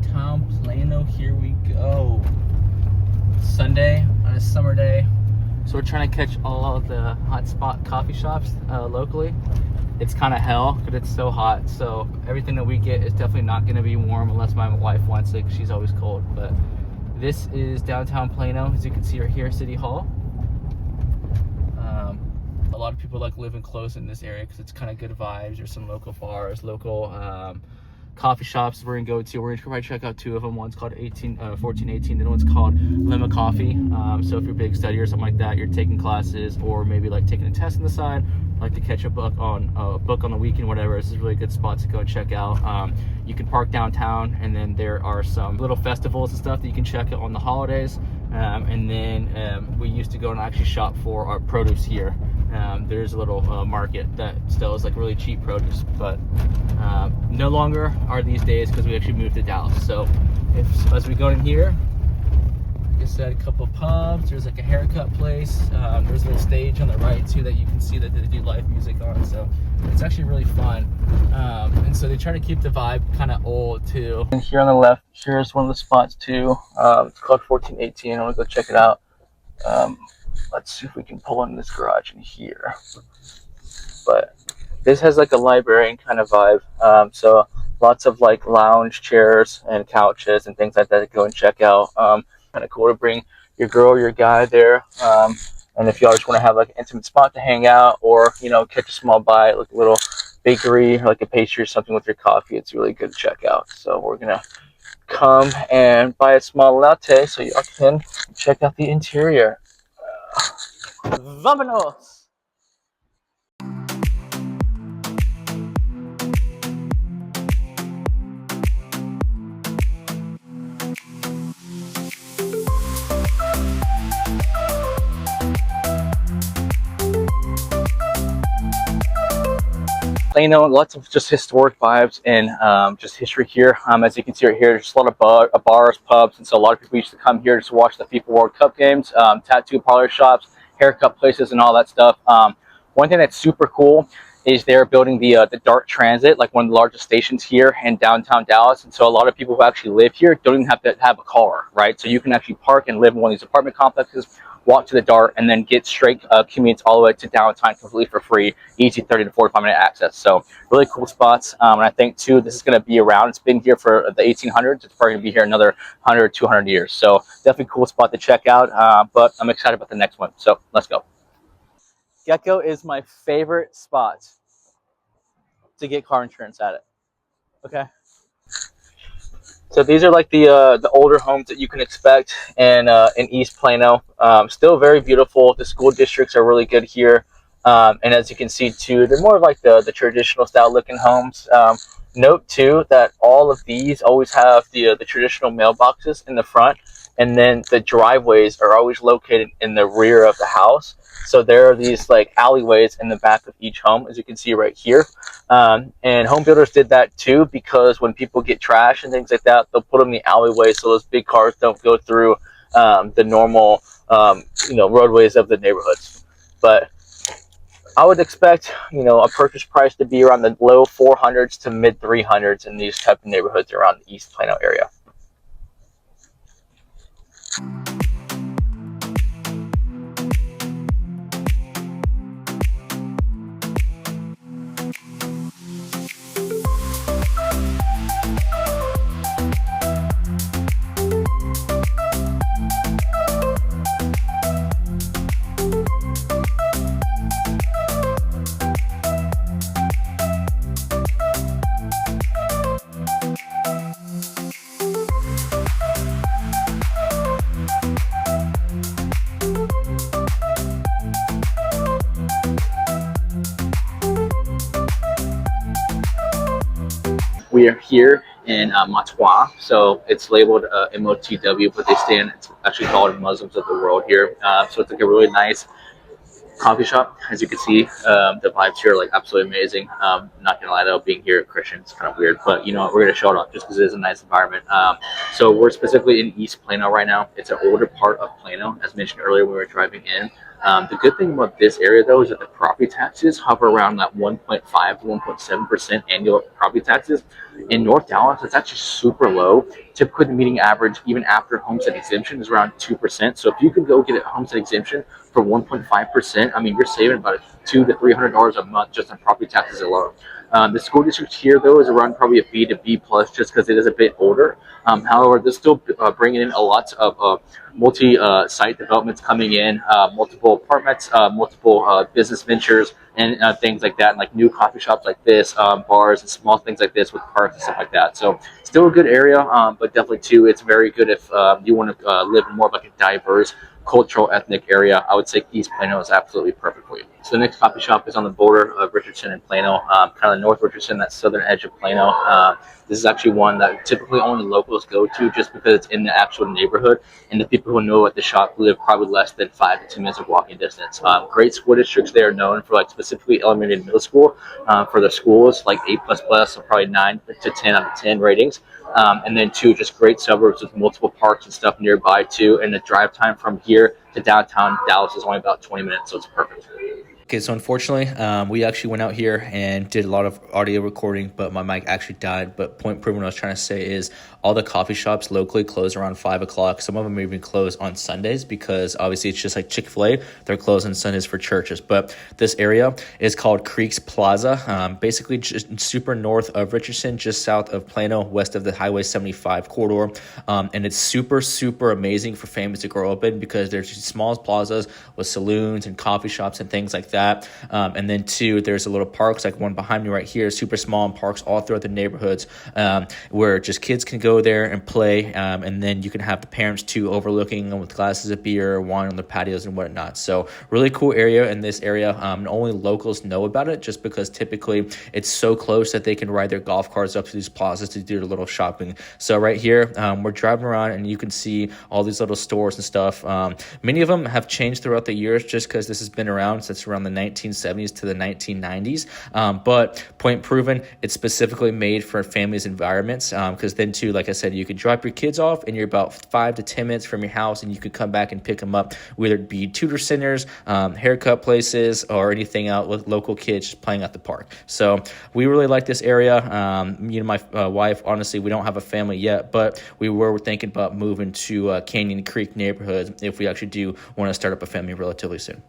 Downtown Plano, here we go. Sunday on a summer day. So we're trying to catch all of the hot spot coffee shops locally. It's kind of hell because it's so hot. So everything that we get is definitely not going to be warm unless my wife wants it, 'cause she's always cold. But this is Downtown Plano, as you can see right here, City Hall. A lot of people like living close in this area because it's kind of good vibes. There's some local bars, local coffee shops we're gonna go to. We're gonna probably check out two of them. One's called 1418, the other one's called MOTW Coffee. So if you're a big study or something like that, you're taking classes or maybe like taking a test on the side, like to catch a book on the weekend, whatever, this is a really good spot to go and check out. You can park downtown, and then there are some little festivals and stuff that you can check out on the holidays. And then we used to go and actually shop for our produce here. There's a little market that still is like really cheap produce, but no longer are these days because we actually moved to Dallas. So as we go in here, like I said, a couple of pubs. There's like a haircut place. There's a little stage on the right too that you can see that they do live music on. So it's actually really fun. And so they try to keep the vibe kind of old too. And here on the left, here's one of the spots too. It's called 1418. I want to go check it out. Let's see if we can pull in this garage in here. But this has like a librarian kind of vibe. So lots of like lounge chairs and couches and things like that to go and check out. Kind of cool to bring your girl or your guy there. And if y'all just want to have like an intimate spot to hang out, or catch a small bite, like a little bakery or like a pastry or something with your coffee, it's really good to check out. So we're gonna come and buy a small latte so y'all can check out the interior. Vámonos! Plano, lots of just historic vibes and just history here. As you can see right here, there's a lot of bars, pubs, and so a lot of people used to come here to watch the FIFA World Cup games, tattoo parlor shops, haircut places, and all that stuff. One thing that's super cool is they're building the DART Transit, like one of the largest stations here in downtown Dallas. And so a lot of people who actually live here don't even have to have a car, right? So you can actually park and live in one of these apartment complexes, walk to the DART, and then get straight commutes all the way to downtown completely for free, easy 30 to 45-minute access. So really cool spots. And I think too, this is going to be around. It's been here for the 1800s. It's probably going to be here another 100, 200 years. So definitely a cool spot to check out. But I'm excited about the next one. So let's go. Gecko is my favorite spot to get car insurance at it. Okay. So these are like the older homes that you can expect in East Plano. Still very beautiful. The school districts are really good here. And as you can see too, they're more of like the traditional style looking homes. Note too that all of these always have the traditional mailboxes in the front, and then the driveways are always located in the rear of the house. So there are these like alleyways in the back of each home, as you can see right here. And home builders did that too, because when people get trash and things like that, they'll put them in the alleyway so those big cars don't go through the normal roadways of the neighborhoods. But I would expect a purchase price to be around the low 400s to mid 300s in these type of neighborhoods around the East Plano area. We are here in MOTW, so it's labeled MOTW, but it's actually called Muslims of the World here. So it's like a really nice coffee shop. As you can see, the vibes here are like absolutely amazing. Not gonna lie though, being here a Christian, it's kind of weird, but we're gonna show it off just because it is a nice environment. So we're specifically in East Plano right now. It's an older part of Plano, as mentioned earlier when we were driving in. The good thing about this area, though, is that the property taxes hover around that 1.5 to 1.7% annual property taxes. In North Dallas, it's actually super low. Typically, the median average, even after homestead exemption, is around 2%. So if you can go get a homestead exemption for 1.5%, I mean, you're saving about $200 to $300 a month just on property taxes alone. The school district here, though, is around probably a B to B plus, just because it is a bit older. However, they're still bringing in a lot of multi-site developments coming in, multiple apartments, multiple business ventures, and things like that, and like new coffee shops like this, bars and small things like this with parks and stuff like that. So still a good area, but definitely too, it's very good if you want to live in more of like a diverse cultural ethnic area. I would say East Plano is absolutely perfect for you. So the next coffee shop is on the border of Richardson and Plano, kind of North Richardson, that southern edge of Plano. This is actually one that typically only locals go to just because it's in the actual neighborhood, and the people who know at the shop live probably less than 5 to 10 minutes of walking distance. Great school districts. They are known for like specifically elementary and middle school for their schools, like A++, so probably 9 to 10 out of 10 ratings. And then two, just great suburbs with multiple parks and stuff nearby too. And the drive time from here to downtown Dallas is only about 20 minutes, so it's perfect. Okay, so unfortunately, we actually went out here and did a lot of audio recording, but my mic actually died. But point proven, what I was trying to say is all the coffee shops locally close around 5 o'clock. Some of them even close on Sundays because obviously it's just like Chick-fil-A. They're closed on Sundays for churches. But this area is called Creeks Plaza, basically just super north of Richardson, just south of Plano, west of the Highway 75 corridor. And it's super, super amazing for families to grow up in because there's small plazas with saloons and coffee shops and things like that. And then two, there's a little parks like one behind me right here, super small, and parks all throughout the neighborhoods where just kids can go there and play. And then you can have the parents too overlooking them with glasses of beer or wine on the patios and whatnot. So really cool area in this area. Only locals know about it just because typically it's so close that they can ride their golf carts up to these plazas to do a little shopping. So right here, we're driving around and you can see all these little stores and stuff. Many of them have changed throughout the years just because this has been around since around the 1970s to the 1990s. But point proven, it's specifically made for families' environments because then too, like I said, you could drop your kids off and you're about 5 to 10 minutes from your house and you could come back and pick them up, whether it be tutor centers, haircut places, or anything out with local kids just playing at the park. So we really like this area. Me and my wife, honestly, we don't have a family yet, but we were thinking about moving to Canyon Creek neighborhood if we actually do want to start up a family relatively soon.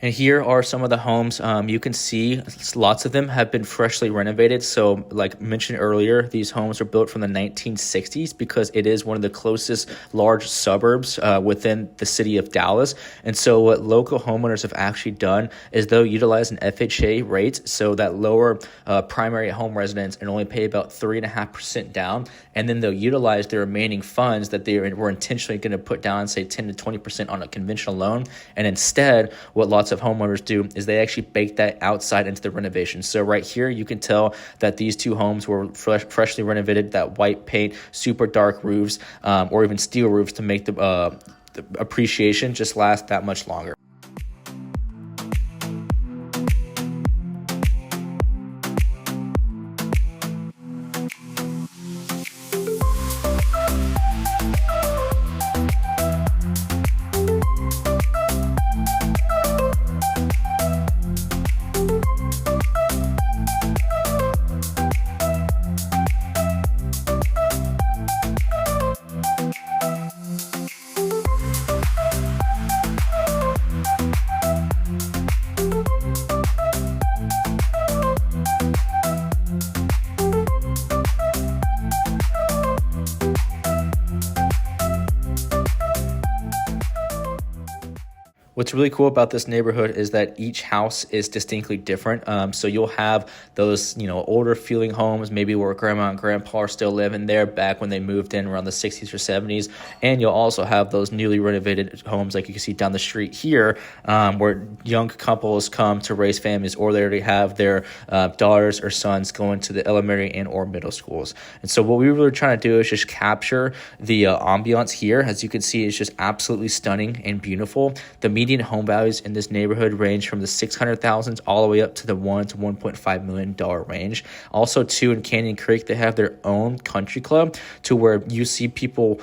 And here are some of the homes. You can see lots of them have been freshly renovated. So like mentioned earlier, these homes are built from the 1960s because it is one of the closest large suburbs within the city of Dallas. And so what local homeowners have actually done is they'll utilize an FHA rate, so that lower primary home residence, and only pay about 3.5% down. And then they'll utilize the remaining funds that they were intentionally going to put down, say 10 to 20% on a conventional loan. And instead, what lots of homeowners do is they actually bake that outside into the renovation. So right here, you can tell that these two homes were freshly renovated, that white paint, super dark roofs, or even steel roofs to make the appreciation just last that much longer. What's really cool about this neighborhood is that each house is distinctly different. So you'll have those, older feeling homes, maybe where grandma and grandpa are still living there back when they moved in around the 60s or 70s. And you'll also have those newly renovated homes like you can see down the street here, where young couples come to raise families, or they already have their daughters or sons going to the elementary and or middle schools. And so what we were trying to do is just capture the ambiance here. As you can see, it's just absolutely stunning and beautiful. The median home values in this neighborhood range from the $600,000 all the way up to the $1 to $1.5 million range. Also, too, in Canyon Creek, they have their own country club to where you see people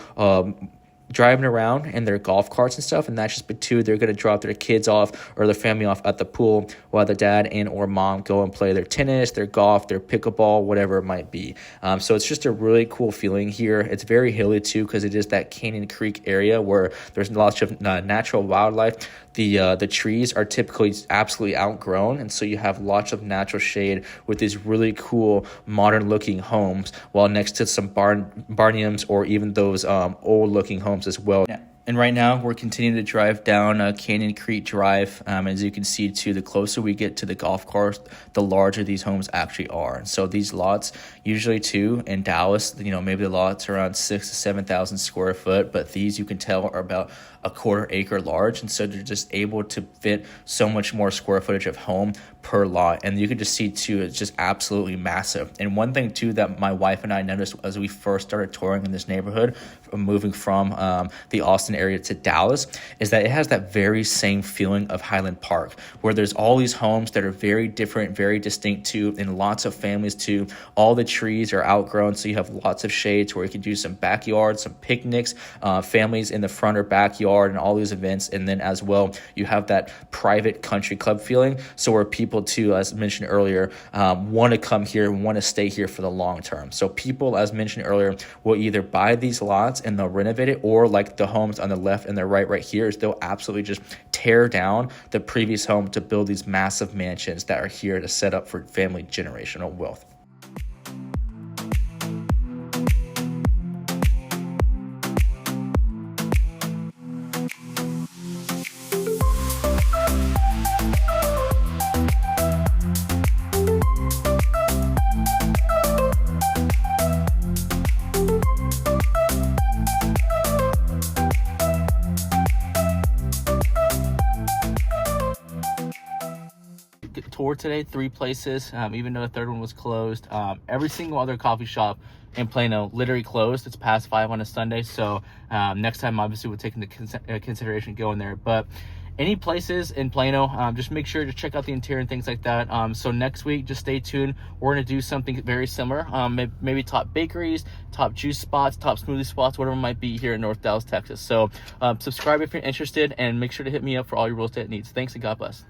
driving around in their golf carts and stuff, and that's just two. They're going to drop their kids off or their family off at the pool while the dad and or mom go and play their tennis, their golf, their pickleball, whatever it might be. So it's just a really cool feeling here. It's very hilly too, because it is that Canyon Creek area where there's lots of natural wildlife. The trees are typically absolutely outgrown, and so you have lots of natural shade with these really cool modern looking homes, while next to some barniums or even those old looking homes as well. And right now, we're continuing to drive down Canyon Creek Drive. As you can see, too, the closer we get to the golf course, the larger these homes actually are. And so these lots, usually, too, in Dallas, maybe the lots are around 6,000 to 7,000 square foot, but these, you can tell, are about a quarter acre large. And so they're just able to fit so much more square footage of home per lot. And you can just see, too, it's just absolutely massive. And one thing, too, that my wife and I noticed as we first started touring in this neighborhood, moving from the Austin area to Dallas, is that it has that very same feeling of Highland Park, where there's all these homes that are very different, very distinct too, and lots of families too. All the trees are outgrown, so you have lots of shades where you can do some backyard, some picnics, families in the front or backyard, and all these events. And then as well, you have that private country club feeling, so where people too, as mentioned earlier, want to come here, want to stay here for the long term. So people, as mentioned earlier, will either buy these lots and they'll renovate it, or like the homes on the left and the right here, is they'll absolutely just tear down the previous home to build these massive mansions that are here to set up for family generational wealth. Tour today, 3 places, even though the third one was closed. Every single other coffee shop in Plano literally closed. It's past 5 on a Sunday, so next time obviously we'll take into consideration going there. But any places in Plano, just make sure to check out the interior and things like that. So next week, just stay tuned. We're going to do something very similar, maybe top bakeries, top juice spots, top smoothie spots, whatever it might be here in North Dallas, Texas. So subscribe if you're interested, and make sure to hit me up for all your real estate needs. Thanks, and God bless.